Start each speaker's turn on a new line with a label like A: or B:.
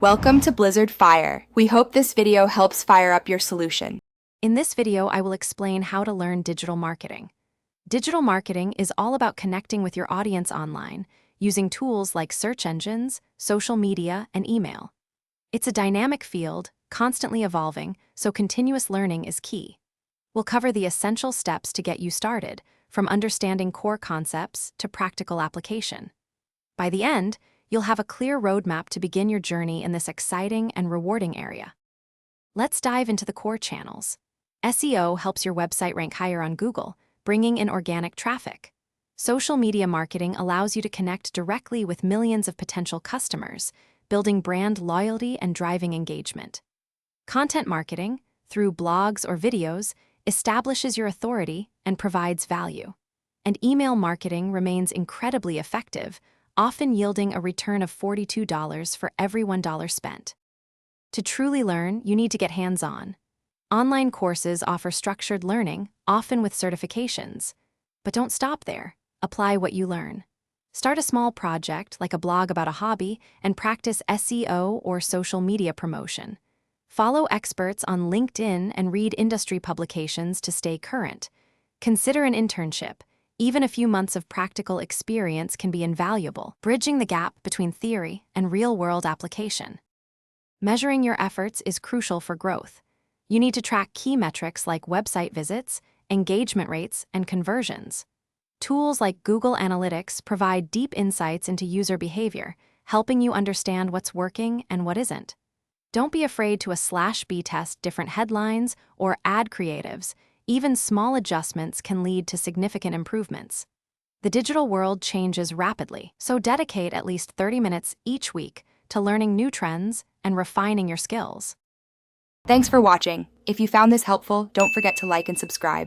A: Welcome to Blizzard Fire. We hope this video helps fire up your solution.
B: In this video, I will explain how to learn digital marketing. Digital marketing is all about connecting with your audience online, using tools like search engines, social media, and email. It's a dynamic field, constantly evolving, so continuous learning is key. We'll cover the essential steps to get you started, from understanding core concepts to practical application. By the end, you'll have a clear roadmap to begin your journey in this exciting and rewarding area. Let's dive into the core channels. SEO helps your website rank higher on Google, bringing in organic traffic. Social media marketing allows you to connect directly with millions of potential customers, building brand loyalty and driving engagement. Content marketing, through blogs or videos, establishes your authority and provides value. And email marketing remains incredibly effective, often yielding a return of $42 for every $1 spent. To truly learn, you need to get hands-on. Online courses offer structured learning, often with certifications. But don't stop there. Apply what you learn. Start a small project, like a blog about a hobby, and practice SEO or social media promotion. Follow experts on LinkedIn and read industry publications to stay current. Consider an internship. Even a few months of practical experience can be invaluable, bridging the gap between theory and real-world application. Measuring your efforts is crucial for growth. You need to track key metrics like website visits, engagement rates, and conversions. Tools like Google Analytics provide deep insights into user behavior, helping you understand what's working and what isn't. Don't be afraid to /B test different headlines or ad creatives. Even small adjustments can lead to significant improvements. The digital world changes rapidly, so dedicate at least 30 minutes each week to learning new trends and refining your skills.
A: Thanks for watching. If you found this helpful, don't forget to like and subscribe.